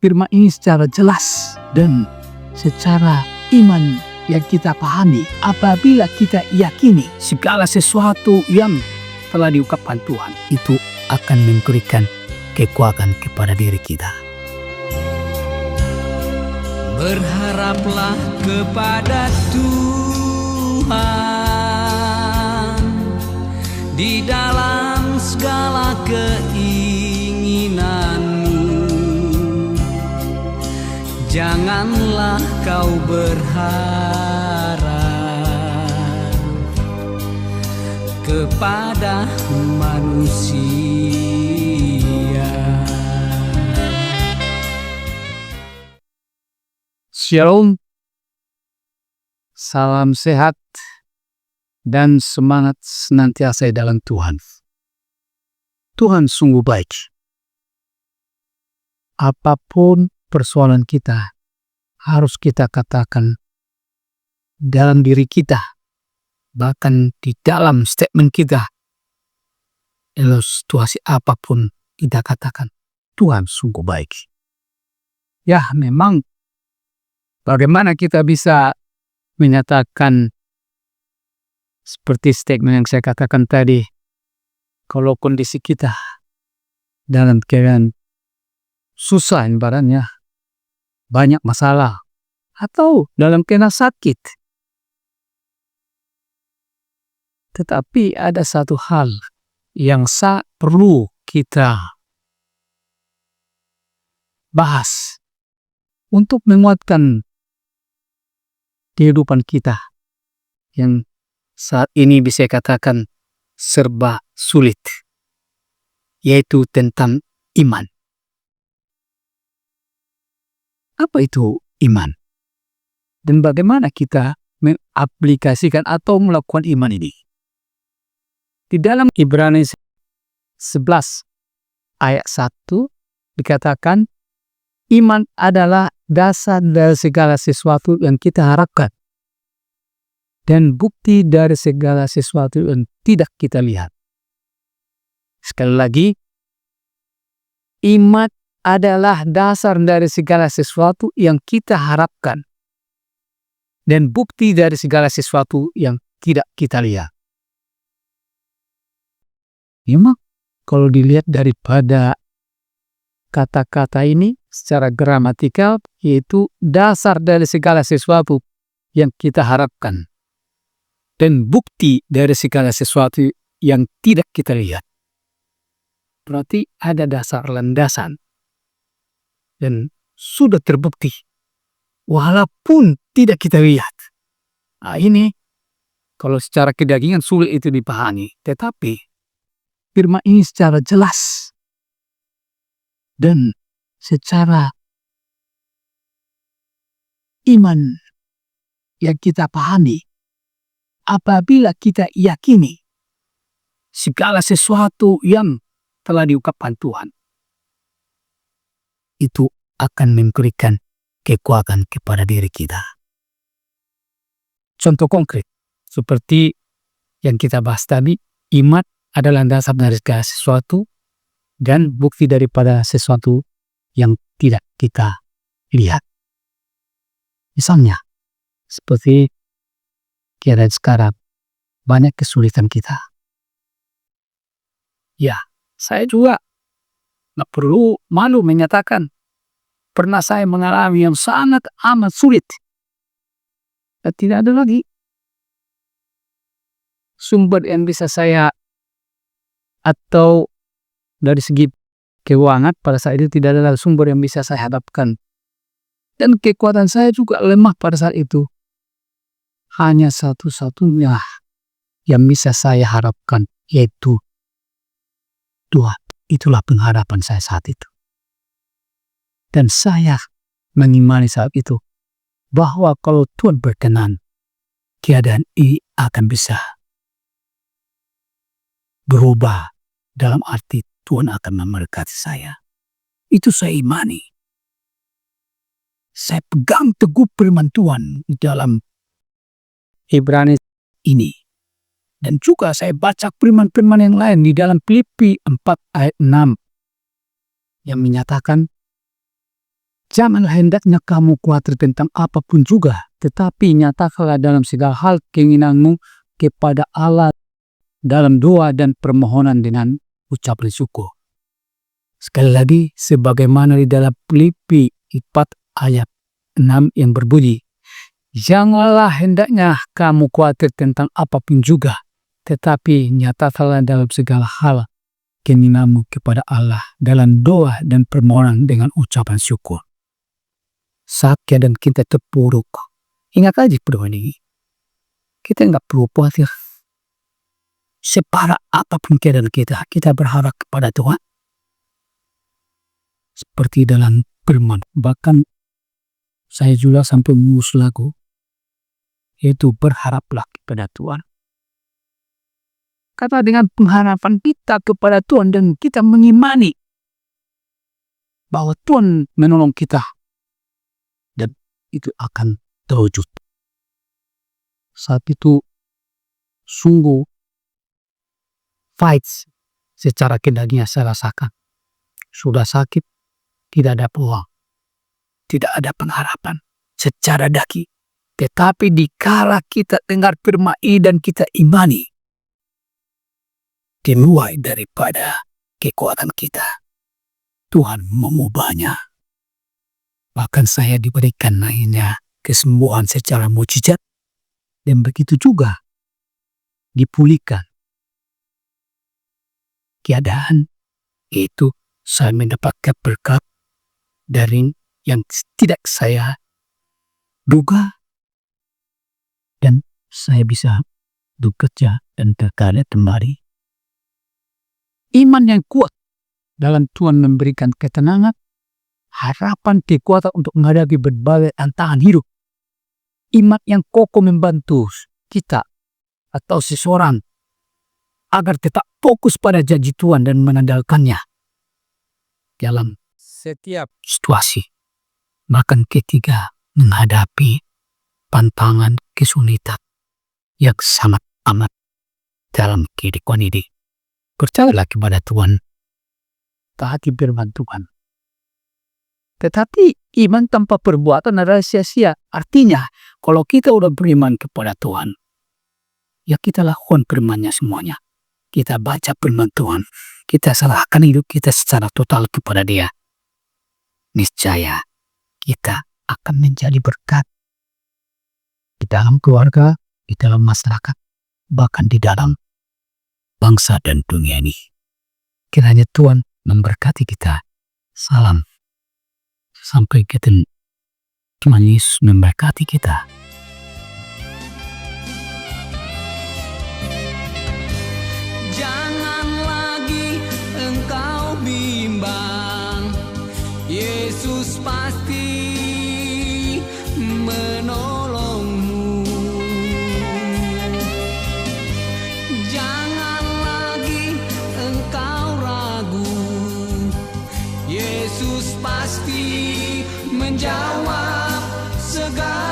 firman ini secara jelas dan secara iman yang kita pahami. Apabila kita yakini segala sesuatu yang telah diungkapkan Tuhan, itu akan memberikan kekuatan kepada diri kita. Berharaplah kepada Tuhan di dalam segala keinginanmu. Janganlah kau berharap kepada manusia. Shalom, salam sehat dan semangat senantiasa dalam Tuhan. Tuhan sungguh baik. Apapun persoalan kita, harus kita katakan dalam diri kita, bahkan di dalam statement kita, dalam situasi apapun kita katakan, Tuhan sungguh baik. Ya, memang bagaimana kita bisa menyatakan seperti statement yang saya katakan tadi, kalau kondisi kita dalam keadaan susah ibaratnya, banyak masalah, atau dalam keadaan sakit. Tetapi ada satu hal yang perlu kita bahas untuk menguatkan kehidupan kita yang saat ini bisa katakan serba sulit, yaitu tentang iman. Apa itu iman? Dan bagaimana kita mengaplikasikan atau melakukan iman ini? Di dalam Ibrani 11 ayat 1 dikatakan, iman adalah dasar dari segala sesuatu yang kita harapkan dan bukti dari segala sesuatu yang tidak kita lihat. Sekali lagi, iman adalah dasar dari segala sesuatu yang kita harapkan dan bukti dari segala sesuatu yang tidak kita lihat. Memang kalau dilihat daripada kata-kata ini secara gramatikal, yaitu dasar dari segala sesuatu yang kita harapkan dan bukti dari segala sesuatu yang tidak kita lihat. Berarti ada dasar landasan dan sudah terbukti walaupun tidak kita lihat. Nah, ini kalau secara kedagingan sulit itu dipahami, tetapi firman ini secara jelas dan secara iman yang kita pahami, apabila kita yakini segala sesuatu yang telah diungkapkan Tuhan, itu akan memberikan kekuatan kepada diri kita. Contoh konkret, seperti yang kita bahas tadi, iman adalah dasar dari segala sesuatu dan bukti daripada sesuatu yang tidak kita lihat. Misalnya, seperti keadaan sekarang, banyak kesulitan kita. Ya, saya juga nggak perlu malu menyatakan, pernah saya mengalami yang sangat amat sulit. Dan tidak ada lagi sumber yang bisa saya, atau dari segi keuangan pada saat itu tidak ada sumber yang bisa saya hadapkan. Dan kekuatan saya juga lemah pada saat itu. Hanya satu-satunya yang bisa saya harapkan, yaitu Tuhan. Itulah pengharapan saya saat itu. Dan saya mengimani saat itu bahwa kalau Tuhan berkenan, keadaan ini akan bisa berubah, dalam arti Tuhan akan memberkati saya. Itu saya imani. Saya pegang teguh firman Tuhan di dalam Ibrani ini. Dan juga saya baca firman-firman yang lain di dalam Filipi 4 ayat 6 yang menyatakan Janganlah hendaknya kamu khawatir tentang apapun juga, tetapi nyatakanlah dalam segala hal keinginanmu kepada Allah dalam doa dan permohonan dengan ucapan syukur. Sekali lagi, sebagaimana di dalam Filipi 4 ayat 6 yang berbunyi, janganlah hendaknya kamu khawatir tentang apapun juga, tetapi nyatakanlah dalam segala hal keinginanmu kepada Allah dalam doa dan permohonan dengan ucapan syukur. Saat keadaan kita terpuruk, ingat aja doa ini. Kita nggak perlu khawatir. Separah apapun keadaan kita berharap kepada Tuhan. Seperti dalam firman, bahkan saya juga sampai menulis lagu, yaitu berharaplah kepada Tuhan. Karena dengan pengharapan kita kepada Tuhan dan kita mengimani bahwa Tuhan menolong kita, dan itu akan terwujud. Saat itu sungguh fights secara kendalinya saya rasakan. Sudah sakit, tidak ada peluang, tidak ada pengharapan secara daki. Tetapi dikala kita dengar firman ini dan kita imani, dimulai daripada kekuatan kita, Tuhan mengubahnya. Bahkan saya diberikan lainnya kesembuhan secara mukjizat, dan begitu juga dipulihkan keadaan itu. Saya mendapatkan berkat dari yang tidak saya duga, dan saya bisa bekerja dan berkarya kembali. Iman yang kuat dalam Tuhan memberikan ketenangan, harapan, kekuatan untuk menghadapi berbagai tantangan hidup. Iman yang kokoh membantu kita atau seseorang agar tetap fokus pada janji Tuhan dan mengandalkannya dalam setiap situasi. Bahkan ketika menghadapi tantangan kesulitan yang sangat amat dalam kehidupan ini, percayalah kepada Tuhan, taati firman Tuhan. Tetapi iman tanpa perbuatan adalah sia-sia. Artinya, kalau kita udah beriman kepada Tuhan, ya kita lakukan firman-Nya semuanya. Kita baca firman Tuhan, kita serahkan hidup kita secara total kepada Dia. Niscaya kita akan menjadi berkat di dalam keluarga, di dalam masyarakat, bahkan di dalam bangsa dan dunia ini. Kiranya Tuhan memberkati kita. Salam. Sampai ketemu. Tuhan Yesus memberkati kita. Jangan lagi engkau bimbang, Yesus pasti menolongmu. Jangan lagi engkau ragu, Yesus pasti menjawab segala